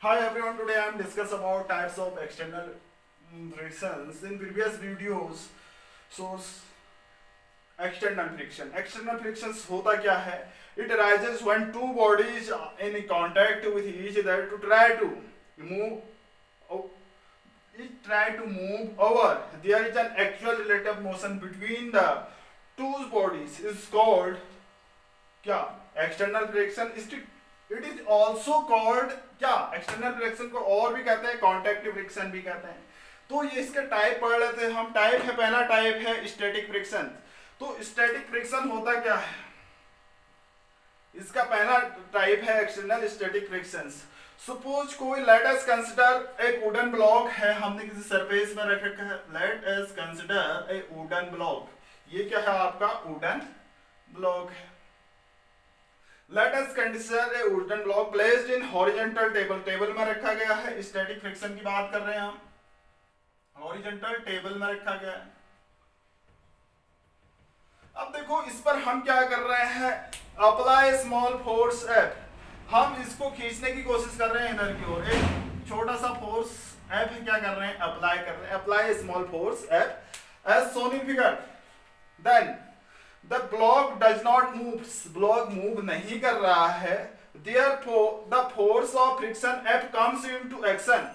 Hi everyone, today I am discuss about types of external frictions. In previous videos, so external friction. External frictions होता क्या है? It arises when two bodies in contact with each other to try to move. Try to move over. There is an actual relative motion between the two bodies is called क्या? External friction. It is also called क्या? External friction को और भी कहते हैं contact friction भी कहते हैं। तो ये इसके टाइप पढ़ लेते हैं हम। टाइप है, पहला टाइप है स्टैटिक फ्रिक्शन। तो स्टैटिक फ्रिक्शन होता क्या है? इसका पहला टाइप है एक्सटर्नल स्टैटिक फ्रिक्शन। सपोज कोई लेट अस कंसीडर एक वुडन ब्लॉक है, हमने किसी सरफेस में रख रखा है। Let us consider a wooden block. ये क्या है? आपका वुडन ब्लॉक है। Let us consider a wooden block placed in horizontal table. Table में रखा गया है। स्टैटिक फ्रिक्शन की बात कर रहे हैं हम। हॉरिजॉन्टल टेबल में रखा गया है। अब देखो इस पर हम क्या कर रहे हैं? Apply small force F. हम इसको खींचने की कोशिश कर रहे हैं इधर की ओर। एक छोटा सा फोर्स एफ क्या कर रहे हैं? अप्लाई कर रहे हैं। Apply small force F as shown in figure. Then The block does not move. Block move नहीं कर रहा है। Therefore, the force of friction F comes into action.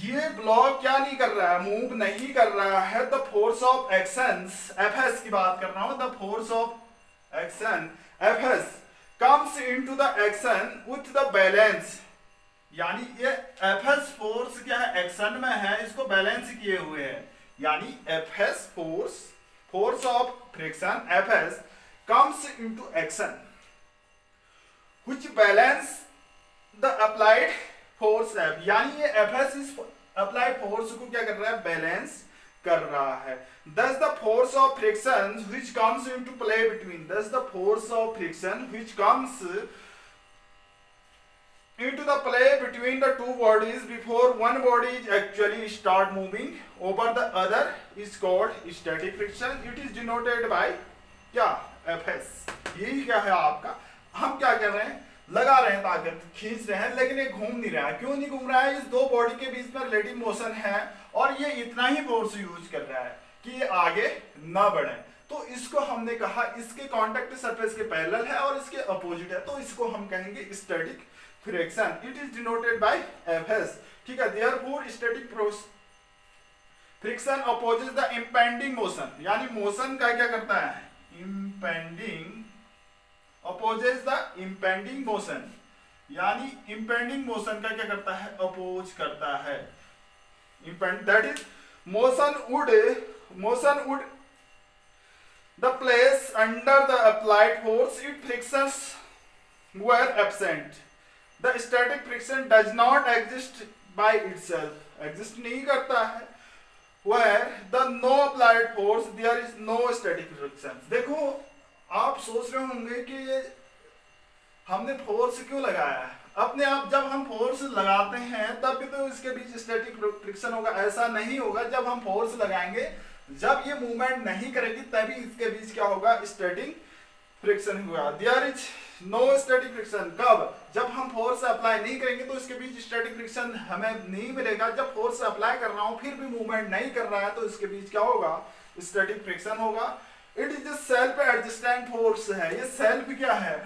ये ब्लॉक क्या नहीं कर रहा है? मूव नहीं कर रहा है। The force of actions Fs की बात कर रहा हूं। The force of action Fs comes into the action with the balance. यानी ये Fs फोर्स क्या है? एक्शन में है, इसको बैलेंस किए हुए है। यानी Fs force of friction Fs comes into action which balance the applied force F. यानी ये Fs इस applied force को क्या कर रहा है? बैलेंस कर रहा है। Thus the force of friction which comes into play between. Thus the force of friction which comes into the play between the two bodies before one body is actually start moving over the other is called static friction. It is denoted by क्या? Fs. यही क्या है आपका? हम क्या कर रहे हैं? लगा रहे हैं ताकत, खींच रहे हैं, लेकिन ये घूम नहीं रहा है। क्यों नहीं घूम रहा है? इस दो बॉडी के बीच में रिलेटिव मोशन है और ये इतना ही फोर्स यूज कर रहा है कि ये आगे ना बढ़े। तो इसको हमने कहा इसके कॉन्टेक्ट सरफेस के पैरेलल है और इसके अपोजिट है, तो इसको हम कहेंगे static friction. It is denoted by Fs। ठीक है। Therefore static friction opposes the impending motion. यानी मोशन का क्या करता है? Impending opposes the impending motion. यानी इंपेंडिंग मोशन का क्या करता है? अपोज करता है। Impend that is motion would the place under the applied force if frictions were absent. The static friction does not exist by itself. exist नहीं करता है। Where the no applied force there is no static friction. देखो आप सोच रहे होंगे कि ये हमने फोर्स क्यों लगाया है? अपने आप जब हम फोर्स लगाते हैं तब भी तो इसके बीच स्टैटिक फ्रिक्शन होगा। ऐसा नहीं होगा। जब हम फोर्स लगाएंगे, जब ये मूवमेंट नहीं करेगी तभी इसके बीच क्या होगा? स्टैटिक फ्रिक्शन होगा। There is no static friction. कब? जब हम फोर्स अप्लाई नहीं करेंगे तो इसके बीच स्टैटिक फ्रिक्शन हमें नहीं मिलेगा। जब फोर्स अप्लाई कर रहा हूं फिर भी मूवमेंट नहीं कर रहा है तो इसके बीच क्या होगा? स्टैटिक फ्रिक्शन होगा। It is self adjusting force है। ये सेल्फ क्या है?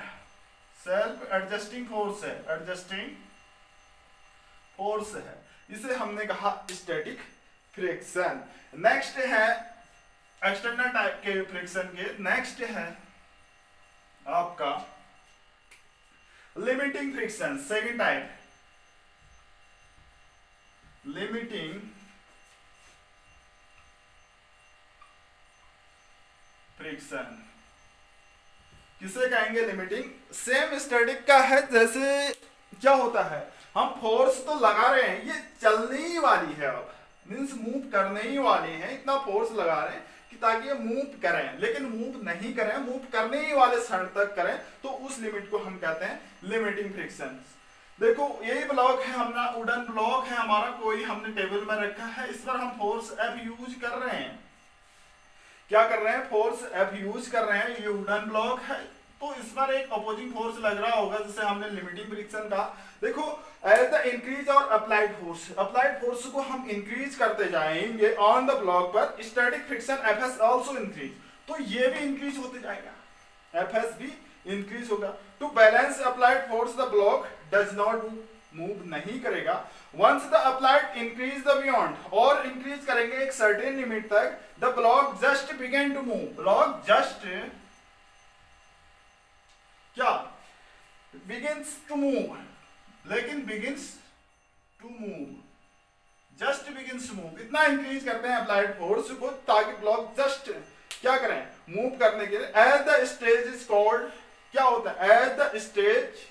सेल्फ एडजस्टिंग फोर्स है। एडजस्टिंग फोर्स है, इसे हमने कहा स्टैटिक फ्रिक्शन। नेक्स्ट है एक्सटर्नल टाइप के फ्रिक्शन के। नेक्स्ट है आपका limiting friction. Second type limiting friction. किसे कहेंगे? लिमिटिंग। सेम स्टैटिक का है। जैसे क्या होता है? हम फोर्स तो लगा रहे हैं, ये चलने ही वाली है, अब मीन्स मूव करने ही वाले हैं। इतना फोर्स लगा रहे हैं कि ताकि ये मूव करें, लेकिन मूव नहीं करें, मूव करने ही वाले क्षण तक करें, तो उस लिमिट को हम कहते हैं लिमिटिंग फ्रिक्शन। देखो यही ब्लॉक है हमारा, वुडन ब्लॉक है हमारा, कोई हमने टेबल में रखा है। इस पर हम फोर्स F यूज कर रहे हैं। क्या कर रहे हैं? फोर्स F यूज कर रहे हैं। ये वुडन ब्लॉक है तो इस पर एक अपोजिंग फोर्स लग रहा होगा जिसे हमने लिमिटिंग फ्रिक्शन कहा। देखो एज द इंक्रीज और अप्लाइड फोर्स को हम इंक्रीज करते जाएंगे ऑन द ब्लॉक पर, static friction FS also increase, तो ये भी इंक्रीज होते जाएगा, एफएस भी इंक्रीज होगा। To balance applied force the block does not move नहीं करेगा। Once the applied increase the beyond, और इंक्रीज करेंगे एक सर्टेन लिमिट तक, the block just begin to move, block just क्या बिगिंस टू मूव, लेकिन begins to move, just begins to move, इतना increase करते हैं अप्लाइड फोर्स को ताकि ब्लॉक जस्ट क्या करें, मूव करने के लिए। As the stage is called, क्या होता है, as the stage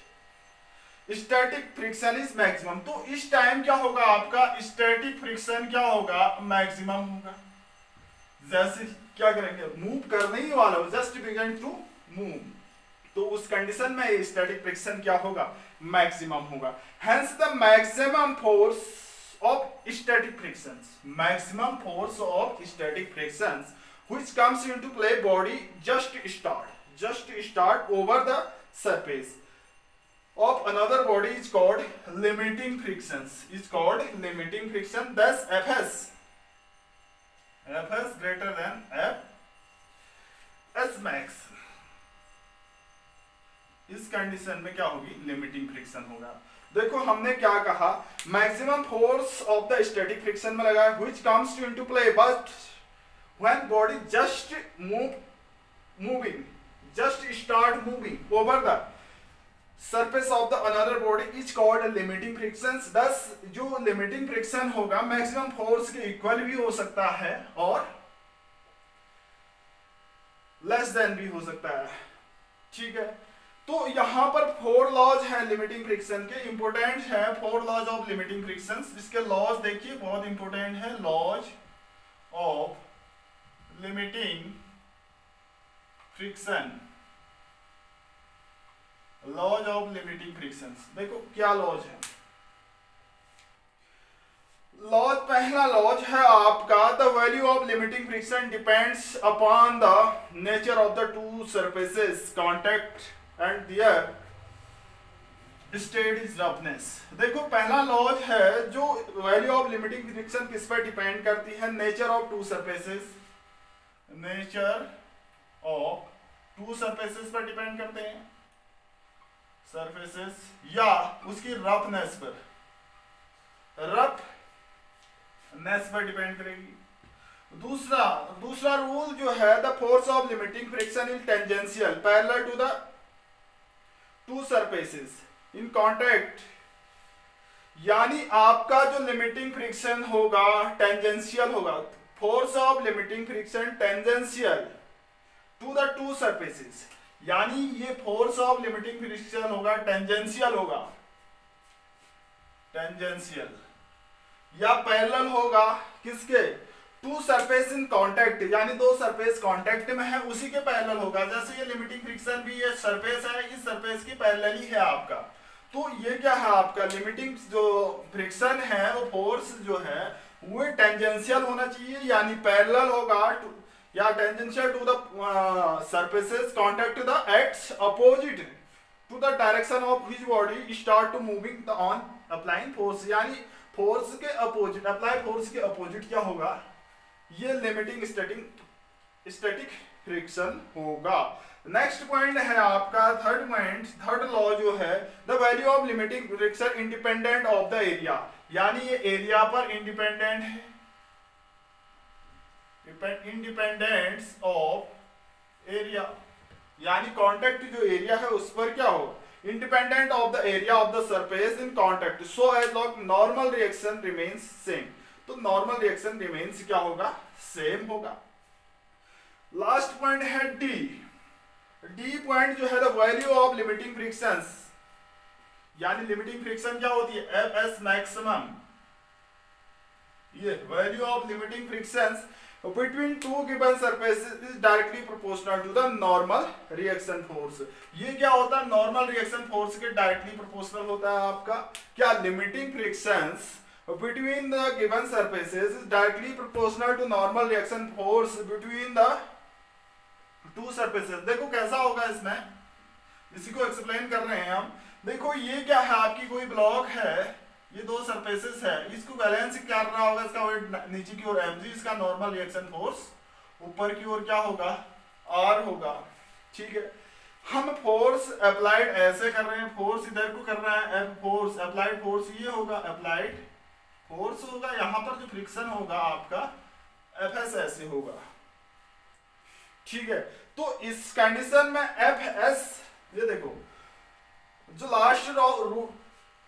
static friction is maximum, तो इस टाइम क्या होगा आपका स्टैटिक फ्रिक्शन क्या होगा, मैक्सिमम होगा। जैसे क्या करेंगे, मूव करने ही वाला हो, जस्ट बिगिन टू मूव, तो उस कंडीशन में स्टैटिक फ्रिक्शन क्या होगा, मैक्सिमम होगा। Hence the maximum force of static frictions, maximum force of static frictions which comes into play body just start over the surface of another body is called limiting frictions, thus fs greater than fs max, इस condition में क्या होगी, limiting friction होगा। देखो हमने क्या कहा, maximum force of the static friction में लगा which comes into play but when body just start moving over the surface of the another body is called limiting frictions, thus जो limiting friction होगा maximum force के equal भी हो सकता है और लेस देन भी हो सकता है, ठीक है। तो यहां पर 4 लॉज है लिमिटिंग फ्रिक्शन के, इंपोर्टेंट है 4 लॉज ऑफ लिमिटिंग फ्रिक्शंस। इसके लॉज देखिए बहुत इंपोर्टेंट है, laws of limiting friction, laws of limiting frictions. देखो क्या लॉज है, लॉज पहला लॉज है आपका, the value of limiting friction depends upon the nature of the two surfaces contact and their state is roughness. देखो पहला laws है जो वैल्यू ऑफ लिमिटिंग फ्रिक्शन किस पर डिपेंड करती है, nature of to surfaces, nature of to surfaces पर depend करते हैं, सरफेसेस, या उसकी रफनेस पर, रफनेस पर डिपेंड करेगी। दूसरा रूल जो है, the force of limiting friction is tangential parallel to the two surfaces in contact, यानी आपका जो लिमिटिंग फ्रिक्शन होगा टेंजेंशियल होगा, force of limiting friction tangential to the two surfaces, यानी ये फोर्स ऑफ लिमिटिंग फ्रिक्शन होगा टेंजेंशियल होगा, tangential या पैरेलल होगा किसके, टू सरफेस इन कांटेक्ट, यानी दो सरफेस कांटेक्ट में है उसी के पैरेलल होगा। जैसे ये लिमिटिंग फ्रिक्शन भी ये सरफेस है, इस सरफेस की पैरेलल ही है आपका, तो ये क्या है आपका लिमिटिंग जो फ्रिक्शन है वो फोर्स जो है वो टेंजेंशियल होना चाहिए, यानी पैरेलल होगा या tangential to the surfaces contact the acts opposite to the direction of which body start to moving on applying force, यानी फोर्स के अपोजिट, अप्लाई फोर्स के अपोजिट क्या होगा, ये लिमिटिंग स्टैटिक फ्रिक्शन होगा। नेक्स्ट पॉइंट है आपका थर्ड पॉइंट, थर्ड लॉ जो है, the value of limiting friction independent of the area, यानी ये एरिया पर इंडिपेंडेंट है, इंडिपेंडेंस ऑफ एरिया, यानी कांटेक्ट जो एरिया है उस पर क्या हो, independent of the area of the surface in contact, so as long normal reaction remains same, तो नॉर्मल रिएक्शन रिमेन्स क्या होगा, सेम होगा। लास्ट पॉइंट है डी पॉइंट जो है the value of limiting frictions, यानी लिमिटिंग फ्रिक्शन क्या होती है, एफ एस मैक्सिमम, ये value of limiting frictions between two given surfaces is directly proportional to the normal reaction force। ये क्या होता है, नॉर्मल रिएक्शन फोर्स के डायरेक्टली प्रोपोर्शनल होता है आपका क्या, limiting frictions between the given surfaces is directly proportional to normal reaction force between the two surfaces। देखो कैसा होगा इसमें, इसी को एक्सप्लेन कर रहे हैं हम। देखो ये क्या है, आपकी कोई ब्लॉक है, ये दो सरफेसेस है, इसको बैलेंस कर रहा होगा, इसका वेट नीचे की ओर mg, इसका नॉर्मल रिएक्शन फोर्स ऊपर की ओर क्या होगा, r होगा। ठीक है, हम फोर्स अप्लाइड ऐसे कर रहे हैं, फोर्स इधर को कर रहा है, फोर्स अप्लाइड फोर्स ये होगा, अप्लाइड फोर्स होगा, यहां पर जो फ्रिक्शन होगा आपका Fs ऐसे होगा। ठीक है, तो इस कंडीशन में Fs, ये देखो जो लास्ट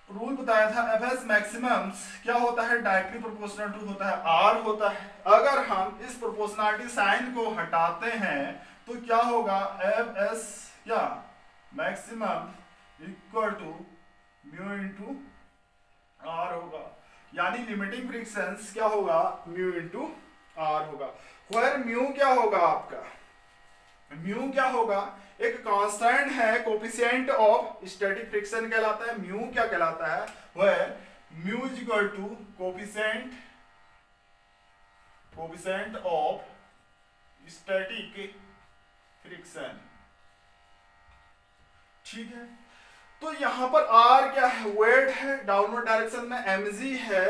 रूल बताया था, Fs मैक्सिमम क्या होता है, डायरेक्टली प्रोपोर्शनल टू होता है R होता है। अगर हम इस प्रोपोर्शनलिटी साइन को हटाते हैं तो क्या होगा, Fs क्या maximum equal to mu into R होगा, यानी लिमिटिंग फ्रिक्शंस क्या होगा, म्यू इंटू R होगा। वेयर म्यू क्या होगा आपका, म्यू क्या होगा, एक कांस्टेंट है, कोफिशिएंट ऑफ स्टैटिक फ्रिक्शन कहलाता है। म्यू क्या कहलाता है, where mu is equal to coefficient of static friction. ठीक है, तो यहां पर R क्या है, वेट है, डाउनवर्ड डायरेक्शन में mg है,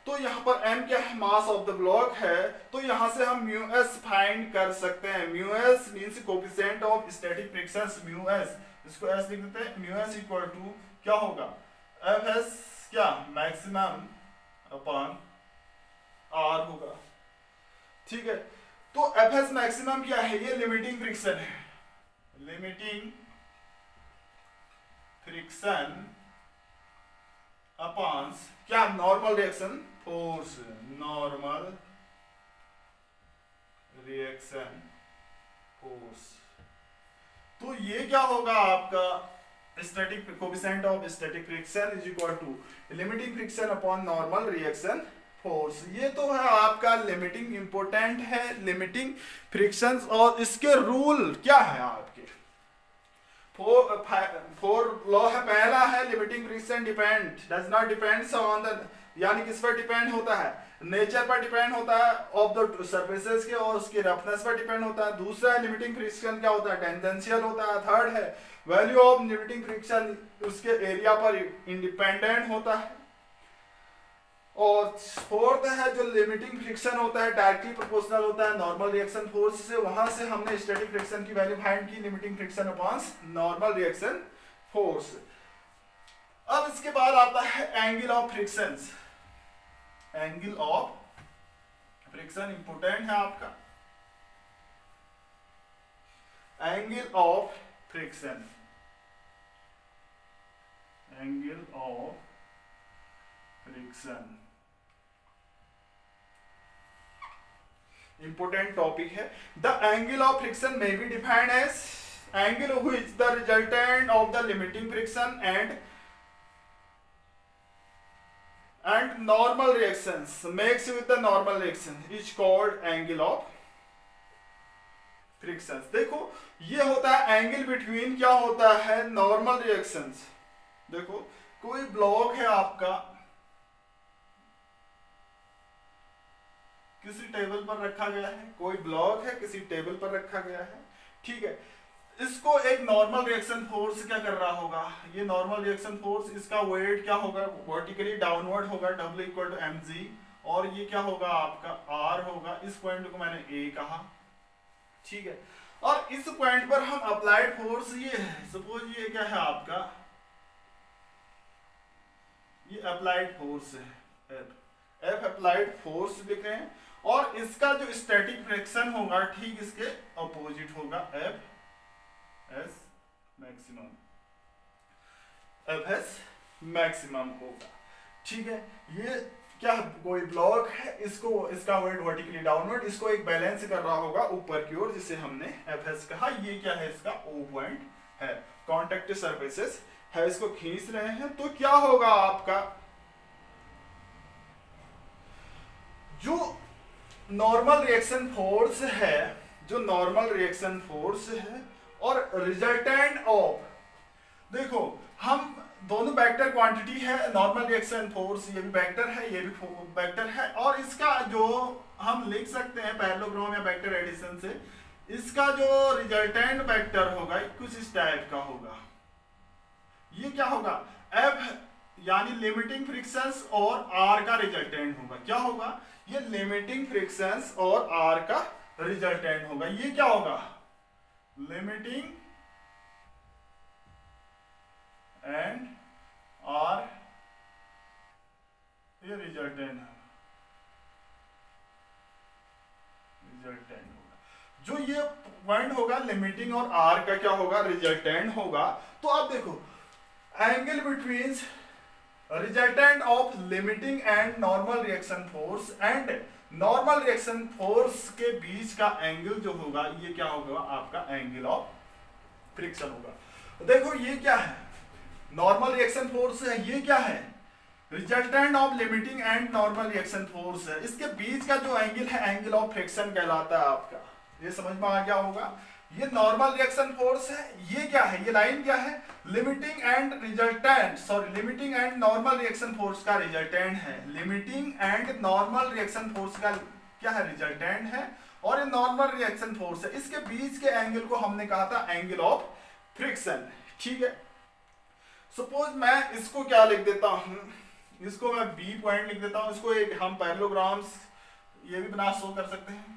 तो यहां पर m क्या है, मास ऑफ द ब्लॉक है, तो यहां से हम म्यू एस फाइंड कर सकते हैं। Mu S means coefficient of static friction, mu S, इसको एस लिख देते हैं, म्यू एस इक्वल टू क्या होगा, एफ एस क्या मैक्सिमम अपॉन आर होगा। ठीक है, तो एफ एस मैक्सिमम क्या है, ये लिमिटिंग फ्रिक्शन है, लिमिटिंग फ्रिक्शन अपॉन क्या, normal reaction force, normal reaction force. तो ये क्या होगा आपका, static coefficient of static friction is equal to limiting friction upon normal reaction force. ये तो है आपका लिमिटिंग, इंपोर्टेंट है लिमिटिंग फ्रिक्शंस। और इसके रूल क्या है आपके, फोर लॉ है, पहला है limiting friction depend does not depends on the, यानी किस पर डिपेंड होता है, नेचर पर डिपेंड होता है ऑफ द सर्फेसेस के, और उसकी रफनेस पर डिपेंड होता है। दूसरा है लिमिटिंग फ्रिक्शन क्या होता है, टेंजेंशियल होता है। थर्ड है वैल्यू ऑफ लिमिटिंग फ्रिक्शन उसके एरिया पर इंडिपेंडेंट होता है। और फोर्थ है जो लिमिटिंग फ्रिक्शन होता है डायरेक्टली प्रोपोर्शनल होता है नॉर्मल रिएक्शन फोर्स से। वहां से हमने स्टैटिक फ्रिक्शन की वैल्यू फाइंड की, limiting friction upon normal reaction force. अब इसके बाद आता है angle of friction. Angle of friction important है आपका, angle of friction, angle of friction important topic है। The angle of friction may be defined as angle which the resultant of the limiting friction and normal reactions makes with the normal reaction is called angle of frictions। देखो ये होता है angle between क्या होता है, normal reactions. देखो कोई block है आपका, किसी टेबल पर रखा गया है, कोई ब्लॉक है किसी टेबल पर रखा गया है। ठीक है, इसको एक नॉर्मल रिएक्शन फोर्स क्या कर रहा होगा, ये नॉर्मल रिएक्शन फोर्स, इसका वेट क्या होगा, वर्टिकली डाउनवर्ड होगा, W इक्वल टू mg, और ये क्या होगा आपका R होगा। इस पॉइंट को मैंने A कहा। ठीक है, और इस पॉइंट पर हम अप्लाइड फोर्स ये है, सपोज ये क्या है आपका, ये अप्लाइड फोर्स है, F अप्लाइड फोर्स लिख रहे हैं, और इसका जो स्टैटिक फ्रिक्शन होगा ठीक इसके अपोजिट होगा, Fs मैक्सिमम, Fs मैक्सिमम होगा। ठीक है, ये क्या कोई ब्लॉक है, इसको इसका वेट वर्टिकली डाउनवर्ड, इसको एक बैलेंस कर रहा होगा ऊपर की ओर, जिसे हमने Fs कहा। ये क्या है, इसका O पॉइंट है, कॉन्टेक्ट सरफेसेस है, इसको खींच रहे हैं। तो क्या होगा आपका, जो नॉर्मल रिएक्शन फोर्स है, जो नॉर्मल रिएक्शन फोर्स है और रिजल्टेंट ऑफ, देखो हम दोनों वेक्टर क्वांटिटी है, नॉर्मल रिएक्शन फोर्स ये भी वेक्टर है, ये भी वेक्टर है, और इसका जो हम लिख सकते हैं पैरेललोग्राम या वेक्टर एडिशन से, इसका जो रिजल्टेंट वेक्टर होगा कुछ इस टाइप का होगा। ये क्या होगा, एफ यानी लिमिटिंग फ्रिक्शंस और आर का रिजल्टेंट होगा। क्या होगा, ये लिमिटिंग फ्रिक्शंस और आर का रिजल्टेंट होगा। ये क्या होगा, लिमिटिंग एंड आर, ये रिजल्टेंट है, रिजल्टेंट होगा। जो ये पॉइंट होगा लिमिटिंग और आर का क्या होगा, रिजल्टेंट होगा। तो अब देखो angle between resultant of limiting and normal reaction force and normal reaction force के बीच का एंगल जो होगा, ये क्या होगा आपका एंगल ऑफ फ्रिक्शन होगा। देखो ये क्या है, नॉर्मल रिएक्शन फोर्स है, ये क्या है, resultant of limiting and normal reaction force है। इसके बीच का जो एंगल है एंगल ऑफ फ्रिक्शन कहलाता है आपका। ये समझ में आ गया होगा। ये नॉर्मल रिएक्शन फोर्स है, ये क्या है, ये लाइन क्या है, limiting and resultant, sorry limiting and normal reaction force का रिजल्टेंट है। Limiting and normal reaction force का क्या है, रिजल्टेंट है, और ये नॉर्मल रिएक्शन फोर्स है। इसके बीच के एंगल को हमने कहा था एंगल ऑफ फ्रिक्शन। ठीक है, सपोज मैं इसको क्या लिख देता हूं, इसको मैं बी पॉइंट लिख देता हूं, इसको एक हम पैरेललोग्राम्स ये भी बना शो कर सकते हैं।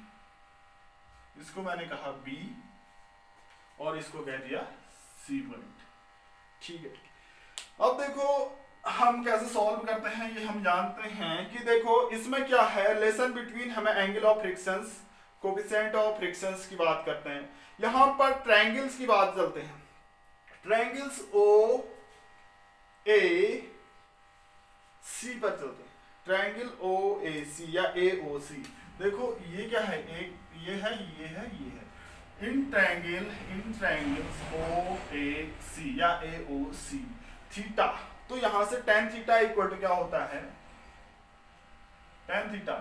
इसको मैंने कहा बी और इसको कह दिया सी पॉइंट। ठीक है, अब देखो हम कैसे सॉल्व करते हैं, ये हम जानते हैं कि देखो इसमें क्या है, रिलेशन बिटवीन हमें angle of frictions, coefficient of frictions की बात करते हैं। यहां पर ट्रायंगल्स की बात चलते हैं, ट्रायंगल्स ओ ए सी पर चलते हैं, ट्रायंगल ओ ए सी या ए ओ सी। देखो ये क्या है, एक ये है, ये है, ये है, इन ट्रायंगल्स ओ ए सी या ए ओ सी थीटा। तो यहां से tan थीटा इक्वल टू क्या होता है, tan थीटा,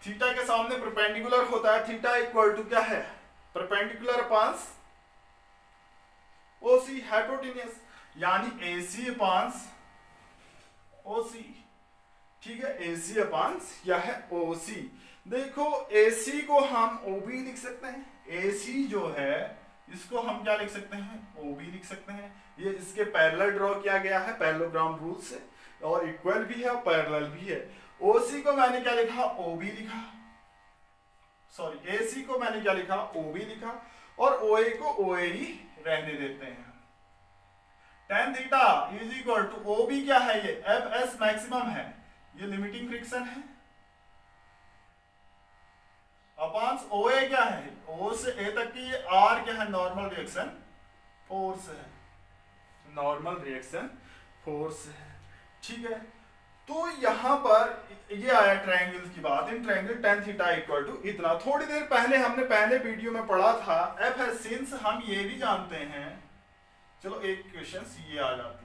थीटा के सामने परपेंडिकुलर होता है, थीटा इक्वल टू क्या है, परपेंडिकुलर अपांस ओ सी, हाइपोटेन्यूस, यानी ए सी अपांस ओ सी। ठीक है, ए सी अपांस क्या है, ओ सी। देखो ए सी को हम ओ बी लिख सकते हैं, ए सी जो है इसको हम क्या लिख सकते हैं, ओ बी लिख सकते हैं। ये इसके पैरेलल ड्रॉ किया गया है पैरेललोग्राम रूल से, और इक्वल भी है और पैरेलल भी है। ओ सी को मैंने क्या लिखा, ओ बी लिखा, सॉरी ए सी को मैंने क्या लिखा, ओ बी लिखा, और ओ ए को ओ ए ही रहने देते हैं। tan theta is equal to O B क्या है, ये एफ एस मैक्सिमम है, ये लिमिटिंग फ्रिक्शन है, अपांस ओ ए क्या है, ओ से ए तक की ये आर क्या है, नॉर्मल रिएक्शन फोर्स है, नॉर्मल रिएक्शन फोर्स है। ठीक है, तो यहां पर ये आया ट्रायंगल की बात, in triangle tan theta equal to इतना। थोड़ी देर पहले हमने पहले वीडियो में पढ़ा था एफ है, सिंस हम ये भी जानते हैं, चलो एक क्वेश्चन ये आ जाती है,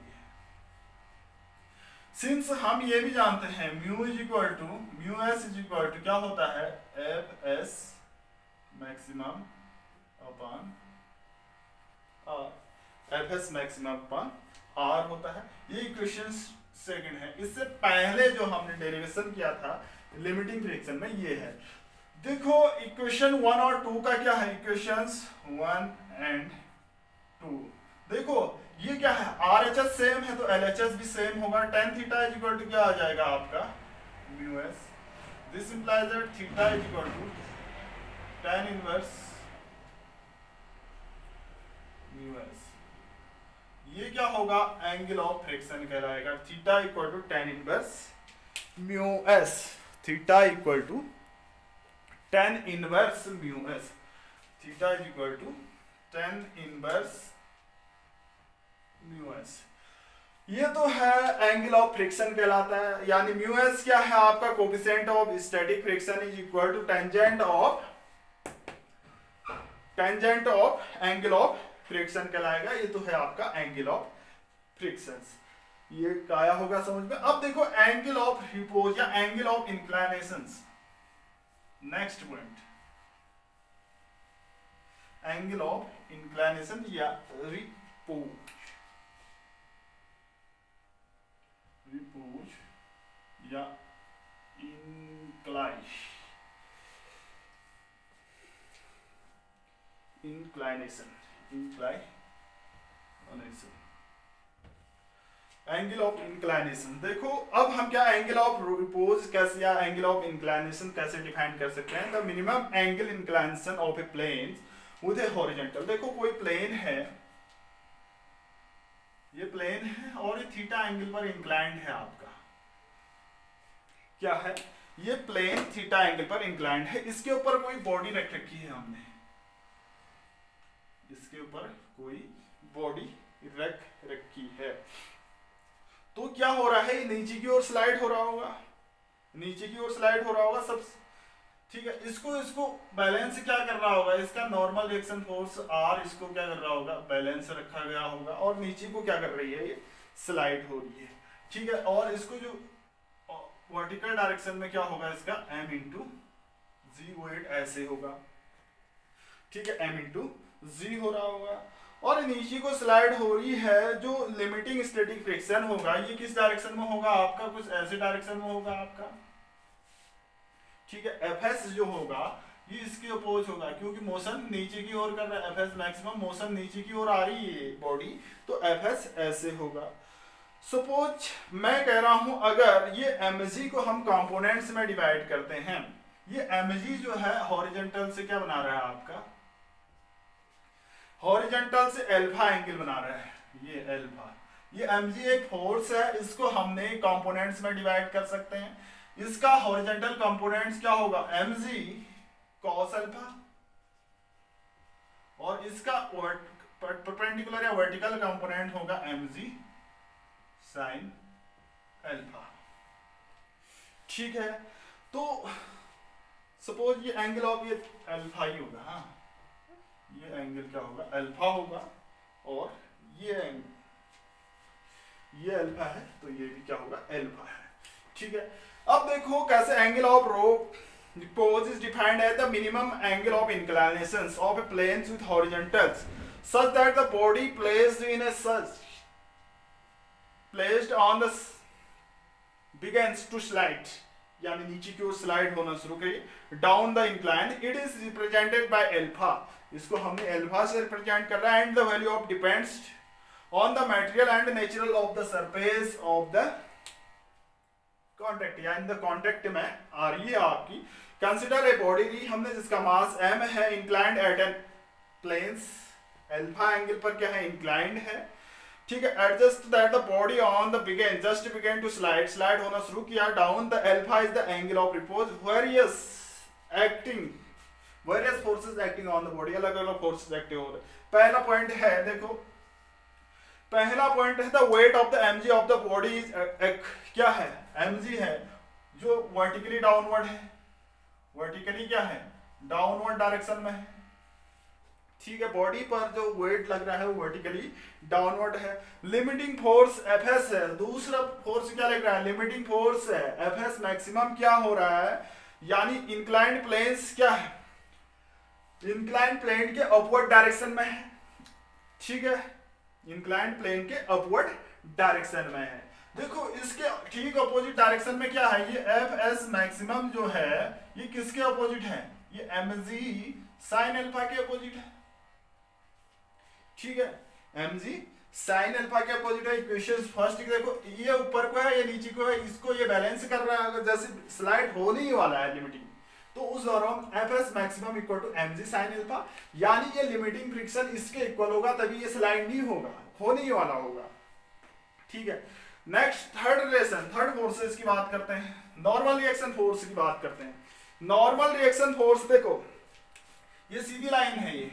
सिंस हम ये भी जानते हैं mu is equal to mu S is equal to क्या होता है, F S maximum upon F S maximum upon R होता है। ये इक्वेशन सेकंड है, इससे पहले जो हमने डेरिवेशन किया था लिमिटिंग फ्रिक्शन में ये है। देखो इक्वेशन 1 और 2 का क्या है, इक्वेशंस 1 एंड 2, देखो ये क्या है, आर एच एस सेम है तो एल एच एस भी सेम होगा। tan theta is equal to क्या आ जाएगा आपका, mu S, this implies that theta is equal to tan inverse mu S. ये क्या होगा, एंगल ऑफ फ्रिक्शन कहलाएगा, theta equal to tan inverse mu S, theta equal to tan inverse mu S, theta is equal to tan inverse mu S. ये तो है angle of friction कहलाता है, यानी म्यू एस क्या है आपका, coefficient of static friction is equal to tangent of angle of friction कहलाएगा। ये तो है आपका एंगल ऑफ फ्रिक्शन, ये क्या होगा समझ में। अब देखो एंगल ऑफ रिपोज या angle of inclinations, next point, angle of inclination या रिपोज, रिपोज या इंक्लाइनेशन। Angle of inclination. देखो अब हम क्या एंगल ऑफ रिपोज कैसे या एंगल ऑफ इंक्लाइनेशन कैसे डिफाइन कर सकते हैं। The minimum angle inclination of a plane with a horizontal. देखो कोई प्लेन है, ये प्लेन है और ये थीटा एंगल पर इंक्लाइंड है। आपका क्या है, ये प्लेन थीटा एंगल पर इंक्लाइंड है। इसके ऊपर कोई बॉडी रख रखी है हमने, इसके ऊपर कोई बॉडी रख रखी है। तो क्या हो रहा है, नीचे की ओर स्लाइड हो रहा होगा, नीचे की ओर स्लाइड हो रहा होगा सब, ठीक है। इसको बैलेंस क्या कर रहा होगा, इसका नॉर्मल रिएक्शन फोर्स आर इसको क्या कर रहा होगा, बैलेंस रखा गया होगा। और नीचे को क्या कर रही है, ये स्लाइड हो रही है, ठीक है। और इसको जो वर्टिकल डायरेक्शन में क्या होगा, इसका m इंटू जी वेट ऐसे होगा, ठीक है, m इंटू जी हो रहा होगा। और नीचे को स्लाइड हो रही है, जो लिमिटिंग स्टैटिक फ्रिक्शन होगा ये किस डायरेक्शन में होगा आपका, कुछ ऐसे डायरेक्शन में होगा आपका, ठीक है। एफएस जो होगा ये इसके अपोज होगा, क्योंकि मोशन नीचे की ओर कर रहा है, एफएस मैक्सिमम मोशन नीचे की ओर आ रही है बॉडी, तो एफएस ऐसे होगा। सपोज मैं कह रहा हूं अगर ये mg को हम कंपोनेंट्स में डिवाइड करते हैं, ये mg जो है हॉरिजॉन्टल से क्या बना रहा है आपका, हॉरिजॉन्टल से अल्फा एंगल बना रहा है, ये अल्फा। ये mg एक फोर्स है, इसको हमने कंपोनेंट्स में डिवाइड कर सकते हैं। इसका हॉरिजॉन्टल कंपोनेंट्स क्या होगा, mg cos अल्फा, और इसका परपेंडिकुलर या वर्टिकल कंपोनेंट होगा mg sin अल्फा, ठीक है। तो सपोज ये एंगल ऑफ ये अल्फा ही होगा, हाँ ये एंगल क्या होगा, अल्फा होगा, और ये एंगल ये अल्फा है तो ये भी क्या होगा, अल्फा है, ठीक है। अब देखो कैसे angle of repose is defined as the minimum angle of inclinations of a plane with horizontals such that the body placed in a such placed on the begins to slide, यानी नीचे की ओर slide होना शुरू करिए down the incline, it is represented by alpha, इसको हमने alpha से represent कर रहा है। And the value of depends on the material and natural of the surface of the contact, यानी द कॉन्टेक्ट में आ रही है आपकी। कंसिडर ए बॉडी ली हमने जिसका मास m है, inclined at an planes, alpha angle पर क्या है, इंक्लाइंड है, ठीक है। Adjust that the body on the begin just begin to slide होना शुरू किया down, the alpha is the angle of repose, various forces acting on the body, अलग अलग फोर्सेस एक्टिव हो रहे। पहला पॉइंट है, देखो पहला पॉइंट है the weight of the mg of the body is क्या है, mg है जो वर्टिकली डाउनवर्ड है, वर्टिकली क्या है, डाउनवर्ड डायरेक्शन में है, ठीक है। बॉडी पर जो वेट लग रहा है वो वर्टिकली डाउनवर्ड है। लिमिटिंग फोर्स एफएस है, दूसरा फोर्स क्या लग रहा है, लिमिटिंग फोर्स है एफएस मैक्सिमम क्या हो रहा है, यानी इंक्लाइंड प्लेन्स क्या है, इंक्लाइंड प्लेन के अपवर्ड डायरेक्शन में है, ठीक है, इंक्लाइंड प्लेन के अपवर्ड डायरेक्शन में है। देखो इसके ठीक अपोजिट डायरेक्शन में क्या है, ये एफ एस मैक्सिमम जो है ये किसके अपोजिट है, ये mg sin अल्फा के अपोजिट है, ठीक है, mg sin अल्फा के अपोजिट है। इक्वेशन फर्स्ट देखो ये ऊपर को है ये नीचे को है, इसको ये बैलेंस कर रहा है, अगर जैसे स्लाइड होने ही वाला है लिमिटिंग, तो उस दौरान FS maximum equal to mg sin alpha, यानी ये लिमिटिंग फ्रिक्शन इसके इक्वल होगा तभी ये स्लाइड नहीं होगा, होने ही वाला होगा, ठीक है। Next third relation, third forces की बात करते हैं, नॉर्मल रिएक्शन फोर्स की बात करते हैं। नॉर्मल रिएक्शन फोर्स देखो ये सीधी लाइन है, ये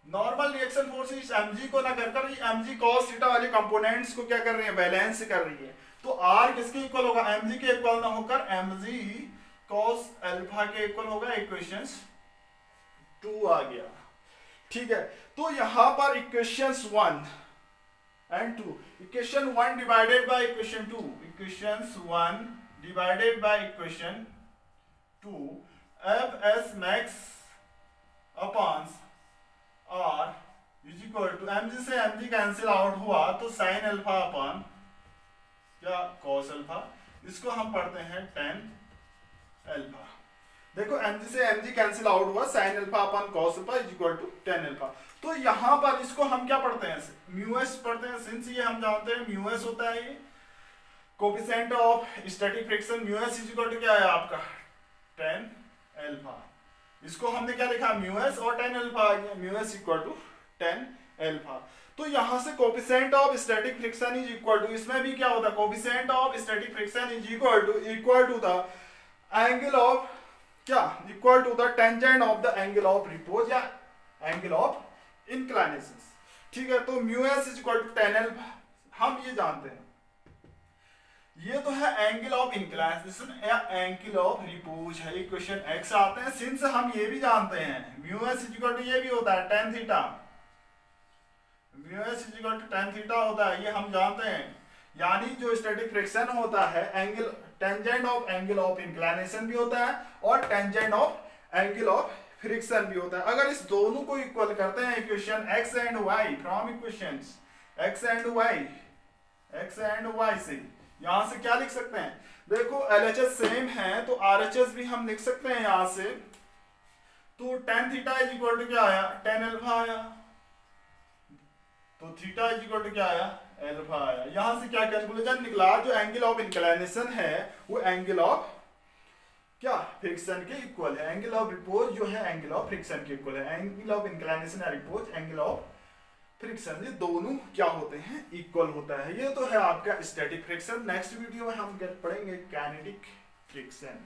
नॉर्मल रिएक्शन फोर्स इस mg को ना कर ये mg cos थीटा वाले कंपोनेंट्स को क्या कर रही है, बैलेंस कर रही है। तो r किसके इक्वल होगा, mg के इक्वल ना होकर mg cos अल्फा के इक्वल होगा, इक्वेशंस 2 आ गया, ठीक है। तो यहां पर equations 1 and 2, equation 1 divided by equation 2, equations 1 divided by equation 2, fs max upon r is equal to mg से mg कैंसिल आउट हुआ तो sin अल्फा अपॉन क्या cos अल्फा, इसको हम पढ़ते हैं tan अल्फा, देखो mg से mg कैंसिल आउट हुआ, sin alpha upon cos alpha is equal to tan alpha. तो यहाँ पर इसको हम क्या पढ़ते हैं, म्यू एस पढ़ते हैं, सिंस ये हम जानते हैं म्यू एस होता है ये coefficient of static friction. Mu S is equal to क्या है आपका tan अल्फा। इसको हमने क्या लिखा, म्यू एस और tan अल्फा आ गया, mu S equal to tan alpha. तो यहां से coefficient of static friction is equal to, इसमें भी क्या होता है, coefficient of static friction is equal to the angle of क्या, equal to the tangent of the angle of repose या एंगल ऑफ इंक्लिनेशन। ठीक है, तो mu S is equal to tan alpha हम ये जानते हैं। ये तो है एंगल ऑफ इंक्लिनेशन या एंगल ऑफ रिपोज है, इक्वेशन एक्स आते हैं। सिंस हम ये भी जानते हैं mu S is equal to ये भी होता है tan theta, mu S is equal to tan theta होता है, ये हम जानते हैं। यानी जो स्टैटिक फ्रिक्शन होता है angle tangent of angle of inclination भी होता है और tangent of angle of friction भी होता है। अगर इस दोनों को इक्वल करते हैं equation x and y from equations x and y से, यहां से क्या लिख सकते हैं, देखो LHS सेम है तो RHS भी हम लिख सकते हैं यहां से। तो tan theta is equal to क्या आया, tan अल्फा आया, तो थीटा इज इक्वल टू क्या आया, अल्फा आया। यहां से क्या कैलकुलेशन निकला, जो एंगल ऑफ इंक्लिनेशन है वो एंगल ऑफ क्या फ्रिक्शन के इक्वल है, एंगल ऑफ रिपोज जो है एंगल ऑफ फ्रिक्शन के इक्वल है, एंगल ऑफ इंक्लिनेशन या रिपोज एंगल ऑफ फ्रिक्शन, ये दोनों क्या होते हैं, इक्वल होता है। ये तो है आपका स्टैटिक फ्रिक्शन। नेक्स्ट वीडियो में हम पढ़ेंगे काइनेटिक फ्रिक्शन।